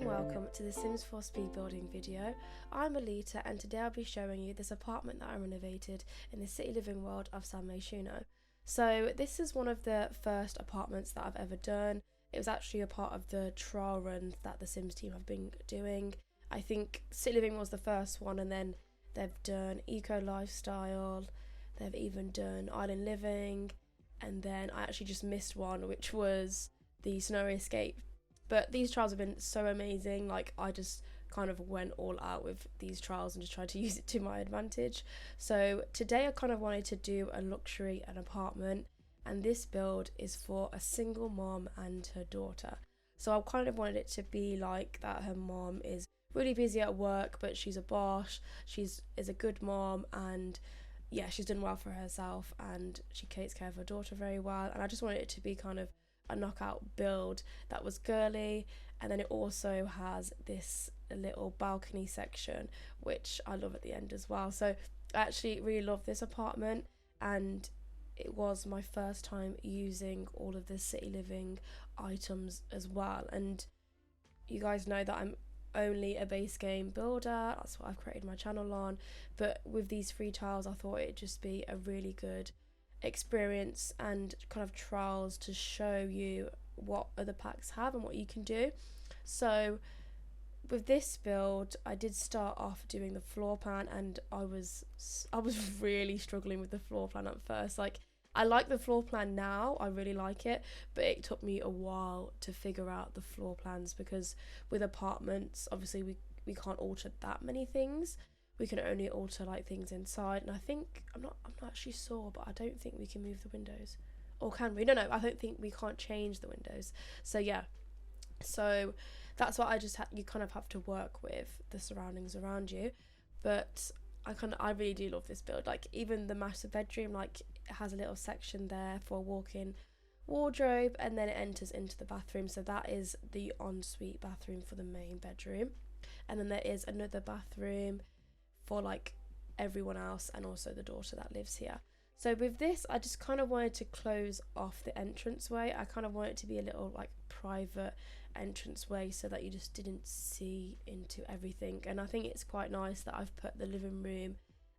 and welcome to the Sims 4 speed building video. I'm Olita and today I'll be showing you this apartment that I renovated in the city living world of San Myshuno. So this is one of the first apartments that I've ever done. It was actually a part of the trial run that the Sims team have been doing. I think city living was the first one, and then they've done eco lifestyle, they've even done island living, and then I actually just missed one, which was the scenario escape. But these trials have been so amazing. Like, I just kind of went all out with these trials and just tried to use it to my advantage. So today I kind of wanted to do a luxury and apartment, and this build is for a single mom and her daughter. So I kind of wanted it to be like that her mom is really busy at work, but she's a boss, is a good mom, and yeah, she's done well for herself and she takes care of her daughter very well. And I just wanted it to be kind of a knockout build that was girly, and then it also has this little balcony section which I love at the end as well. So I actually really love this apartment, and it was my first time using all of the city living items as well. And you guys know that I'm only a base game builder, that's what I've created my channel on, but with these free tiles I thought it'd just be a really good experience and kind of trials to show you what other packs have and what you can do. So with this build I did start off doing the floor plan, and I was really struggling with the floor plan at first. Like, I like the floor plan now, I really like it, but it took me a while to figure out the floor plans, because with apartments obviously we can't alter that many things. We can only alter like things inside, and I think I'm not actually sure, but I don't think we can move the windows, or can we? No, I don't think we can't change the windows. So yeah, so that's what you kind of have to work with the surroundings around you. But I really do love this build. Like, even the master bedroom, like, it has a little section there for a walk-in wardrobe, and then it enters into the bathroom. So that is the ensuite bathroom for the main bedroom, and then there is another bathroom for like everyone else and also the daughter that lives here. So with this I just kind of wanted to close off the entranceway. I kind of want it to be a little like private entranceway so that you just didn't see into everything. And I think it's quite nice that I've put the living room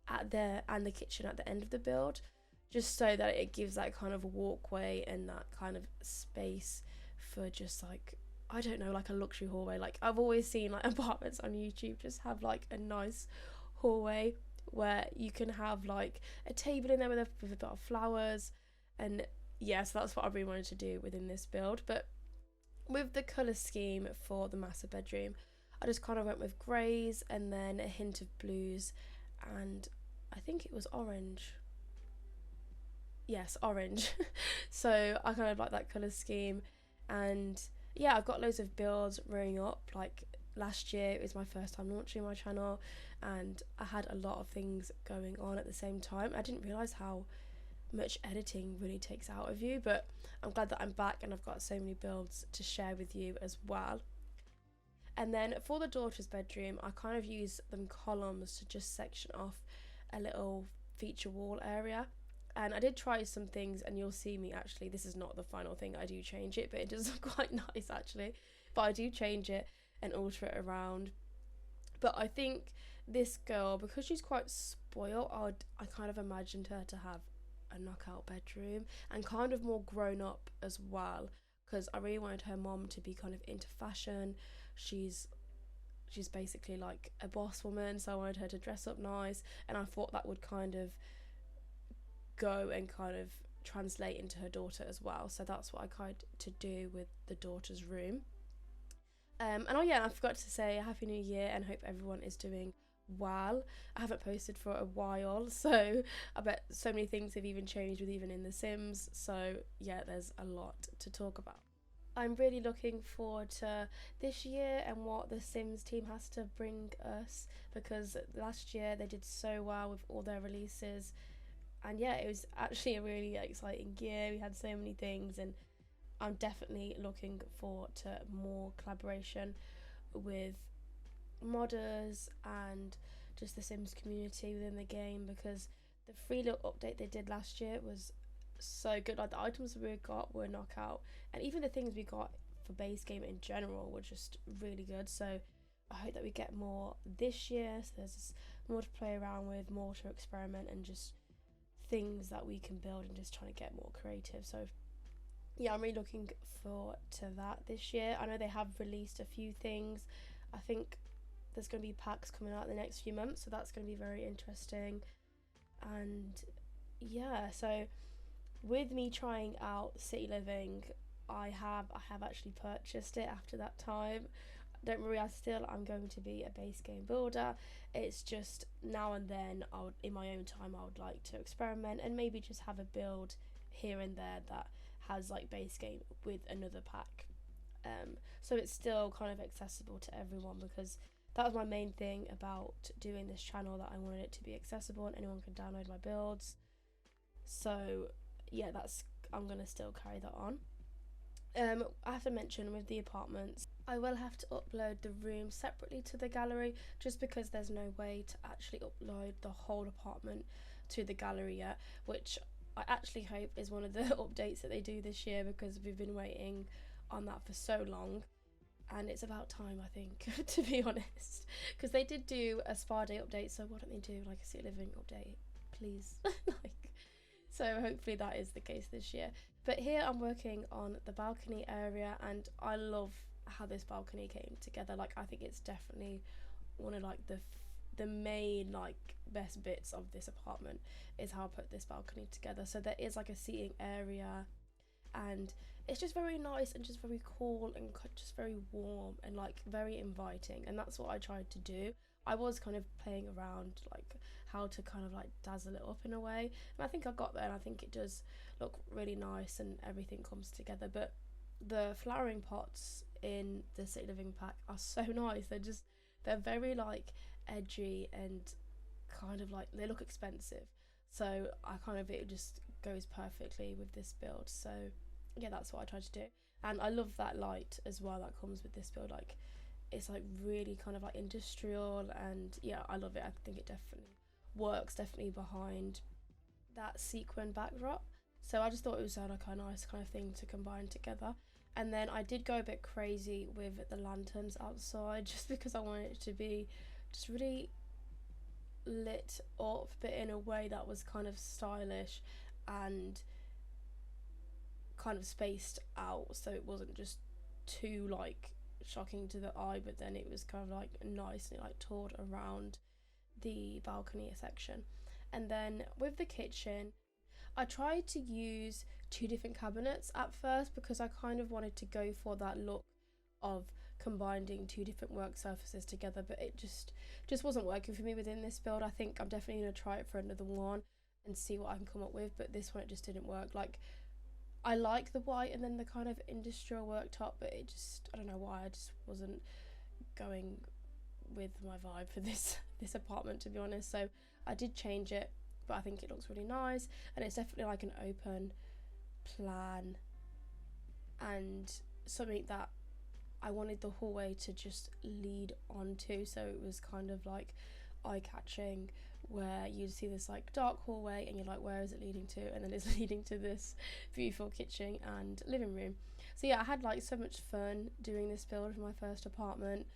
at there and the kitchen at the end of the build, just so that it gives that kind of walkway and that kind of space for just like, I don't know, like a luxury hallway. Like, I've always seen like apartments on YouTube just have like a nice hallway where you can have like a table in there with a bit of flowers. And yeah, so that's what I really wanted to do within this build. But with the colour scheme for the master bedroom, I just kind of went with greys and then a hint of blues, and I think it was orange. Yes, orange. So I kind of like that colour scheme. And yeah, I've got loads of builds running up. Like, last year it was my first time launching my channel, and I had a lot of things going on at the same time. I didn't realise how much editing really takes out of you, but I'm glad that I'm back and I've got so many builds to share with you as well. And then for the daughter's bedroom, I kind of use them columns to just section off a little feature wall area. And I did try some things, and you'll see me actually, this is not the final thing, I do change it, but it does look quite nice actually. But I do change it and alter it around. But I think this girl, because she's quite spoiled, I kind of imagined her to have a knockout bedroom and kind of more grown up as well, because I really wanted her mom to be kind of into fashion. She's basically like a boss woman, so I wanted her to dress up nice, and I thought that would kind of go and kind of translate into her daughter as well. So that's what I tried to do with the daughter's room. And oh yeah, I forgot to say Happy New Year and hope everyone is doing well. I haven't posted for a while, so I bet so many things have even changed with even in The Sims. So yeah, there's a lot to talk about. I'm really looking forward to this year and what the Sims team has to bring us, because last year they did so well with all their releases. And yeah, it was actually a really exciting year. We had so many things, and I'm definitely looking forward to more collaboration with modders and just the Sims community within the game, because the free little update they did last year was so good. Like, the items we got were knockout, and even the things we got for base game in general were just really good. So I hope that we get more this year, so there's more to play around with, more to experiment, and just things that we can build, and just trying to get more creative. So yeah, I'm really looking forward to that this year. I know they have released a few things. I think there's going to be packs coming out in the next few months, so that's going to be very interesting. And yeah, so with me trying out City Living, I have actually purchased it after that time. Don't worry, I'm going to be a base game builder. It's just now and then in my own time I would like to experiment and maybe just have a build here and there that has like base game with another pack. So it's still kind of accessible to everyone, because that was my main thing about doing this channel, that I wanted it to be accessible and anyone can download my builds. So yeah, I'm gonna still carry that on. I have to mention, with the apartments, I will have to upload the room separately to the gallery, just because there's no way to actually upload the whole apartment to the gallery yet, which I actually hope is one of the updates that they do this year, because we've been waiting on that for so long, and it's about time, I think, to be honest, because they did do a spa day update, so why don't they do like a City Living update, please? So hopefully that is the case this year. But here I'm working on the balcony area, and I love how this balcony came together. Like, I think it's definitely one of like the main like best bits of this apartment is how I put this balcony together. So there is like a seating area, and it's just very nice and just very cool and just very warm and like very inviting, and that's what I tried to do. I was kind of playing around like how to kind of like dazzle it up in a way, and I think I got there, and I think it does look really nice and everything comes together. But the flowering pots in the City Living pack are so nice. They're very like edgy and kind of like, they look expensive, so it just goes perfectly with this build. So yeah, that's what I tried to do, and I love that light as well that comes with this build. Like, it's like really kind of like industrial, and yeah, I love it. I think it definitely works behind that sequin backdrop, so I just thought it was like a nice kind of thing to combine together. And then I did go a bit crazy with the lanterns outside, just because I wanted it to be just really lit up, but in a way that was kind of stylish and kind of spaced out, so it wasn't just too like shocking to the eye, but then it was kind of like nicely like toured around the balcony section. And then with the kitchen, I tried to use 2 different cabinets at first, because I kind of wanted to go for that look of combining 2 different work surfaces together, but it just wasn't working for me within this build. I think I'm definitely going to try it for another one and see what I can come up with, but this one, it just didn't work. Like, I like the white and then the kind of industrial worktop, but it just, I don't know why, I just wasn't going with my vibe for this apartment, to be honest. So I did change it, but I think it looks really nice, and it's definitely like an open plan and something that I wanted the hallway to just lead onto, so it was kind of like eye-catching, where you'd see this like dark hallway and you're like, where is it leading to? And then it's leading to this beautiful kitchen and living room. So yeah, I had like so much fun doing this build for my first apartment.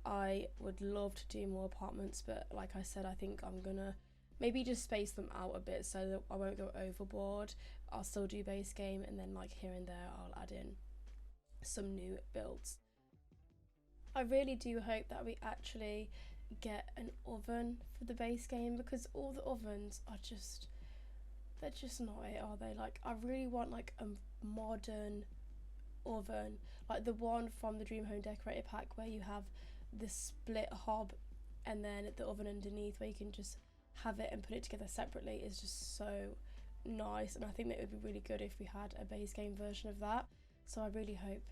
I would love to do more apartments, but like I said, I think I'm gonna maybe just space them out a bit so that I won't go overboard. I'll still do base game, and then like here and there I'll add in some new builds. I really do hope that we actually get an oven for the base game, because all the ovens are just, they're just not it, are they? Like, I really want like a modern oven, like the one from the Dream Home Decorator pack, where you have the split hob and then the oven underneath, where you can just have it and put it together separately, is just so nice. And I think that it would be really good if we had a base game version of that, so I really hope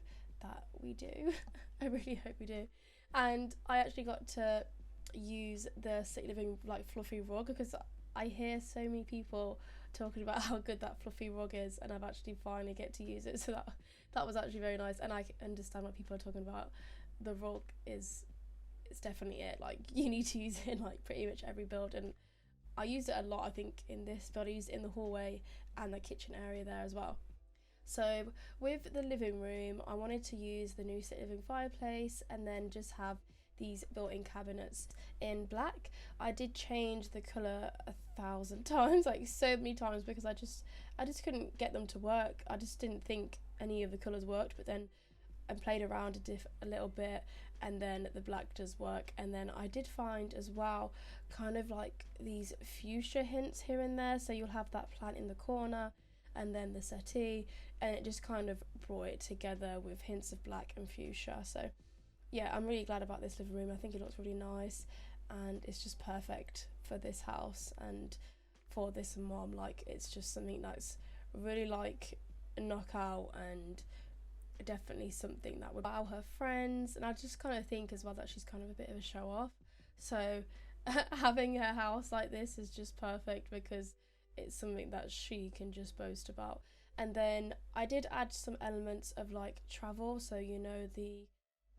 that we do. I really hope we do. And I actually got to use the City Living like fluffy rug, because I hear so many people talking about how good that fluffy rug is, and I've actually finally get to use it, so that was actually very nice. And I understand what people are talking about. The rug it's definitely it. Like, you need to use it in like pretty much every build, and I used it a lot, I think, in this build. I used it in the hallway and the kitchen area there as well. So with the living room, I wanted to use the new City Living fireplace and then just have these built-in cabinets in black. I did change the colour 1,000 times, like so many times, because I just couldn't get them to work. I just didn't think any of the colours worked, but then I played around a little bit, and then the black does work. And then I did find as well kind of like these fuchsia hints here and there, so you'll have that plant in the corner and then the settee, and it just kind of brought it together with hints of black and fuchsia. So yeah, I'm really glad about this living room. I think it looks really nice, and it's just perfect for this house and for this mom. Like, it's just something that's really like a knockout, and definitely something that would wow her friends. And I just kind of think as well that she's kind of a bit of a show off, so having her house like this is just perfect because it's something that she can just boast about. And then I did add some elements of like travel, so you know, the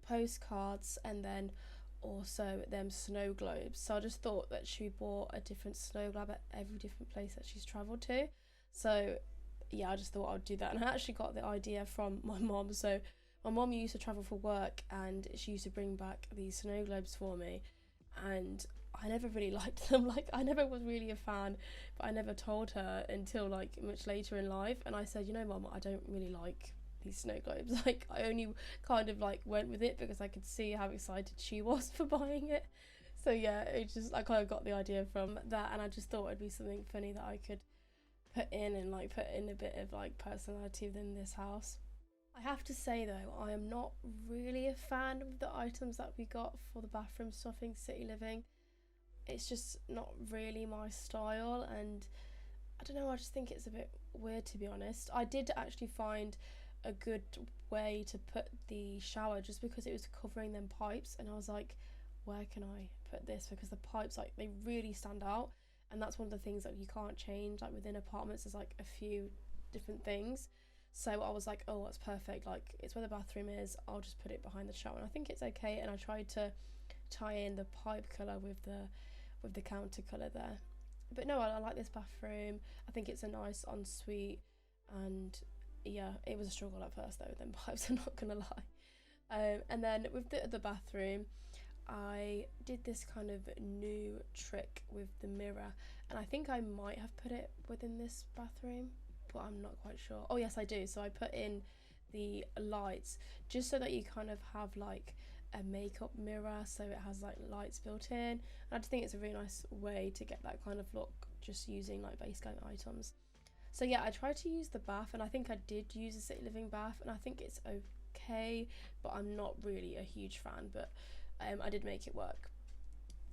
postcards, and then also them snow globes. So I just thought that she bought a different snow globe at every different place that she's travelled to. So yeah, I just thought I'd do that, and I actually got the idea from my mom. So my mom used to travel for work, and she used to bring back these snow globes for me, and I never really liked them. Like, I never was really a fan, but I never told her until like much later in life. And I said, you know, Mom, I don't really like these snow globes. Like, I only kind of like went with it because I could see how excited she was for buying it. So yeah, it just, I kind of got the idea from that, and I just thought it'd be something funny that I could put in, and like put in a bit of like personality within this house. I have to say though, I am not really a fan of the items that we got for the bathroom stuffing City Living. It's just not really my style, and I don't know, I just think it's a bit weird, to be honest. I did actually find a good way to put the shower, just because it was covering them pipes, and I was like, where can I put this? Because the pipes, like, they really stand out, and that's one of the things that you can't change. Like, within apartments, there's like a few different things. So I was like, oh, that's perfect, like, it's where the bathroom is, I'll just put it behind the shower, and I think it's okay. And I tried to tie in the pipe colour with the counter colour there. But no, I like this bathroom. I think it's a nice ensuite, and yeah, it was a struggle at first though with them pipes, I'm not gonna lie. And then with the other bathroom, I did this kind of new trick with the mirror, and I think I might have put it within this bathroom, but I'm not quite sure. Oh yes, I do. So I put in the lights just so that you kind of have like a makeup mirror, so it has like lights built in, and I just think it's a really nice way to get that kind of look just using like base game items. So yeah, I tried to use the bath, and I think I did use a City Living bath, and I think it's okay, but I'm not really a huge fan, but I did make it work.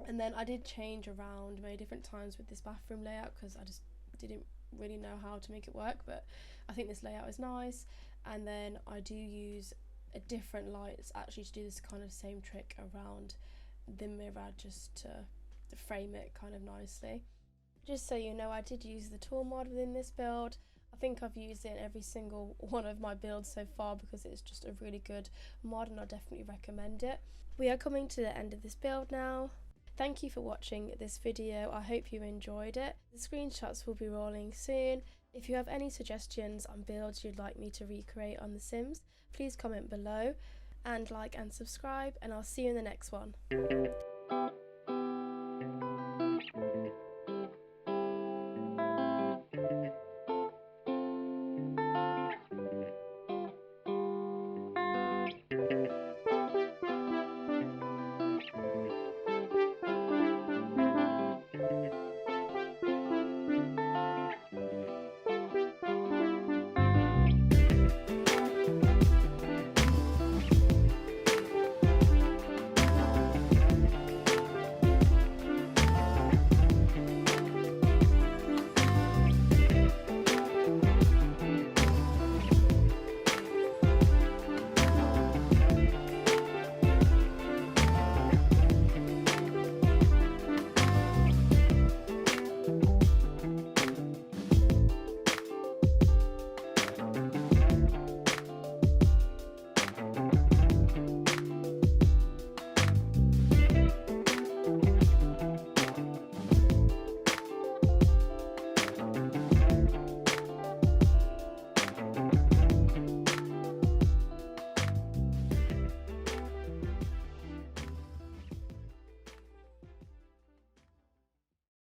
And then I did change around many different times with this bathroom layout because I just didn't really know how to make it work, but I think this layout is nice. And then I do use a different lights actually to do this kind of same trick around the mirror, just to frame it kind of nicely. Just so you know, I did use the tool mod within this build. I think I've used it in every single one of my builds so far because it's just a really good mod, and I definitely recommend it. We are coming to the end of this build now. Thank you for watching this video. I hope you enjoyed it. The screenshots will be rolling soon. If you have any suggestions on builds you'd like me to recreate on The Sims, please comment below, and like and subscribe, and I'll see you in the next one.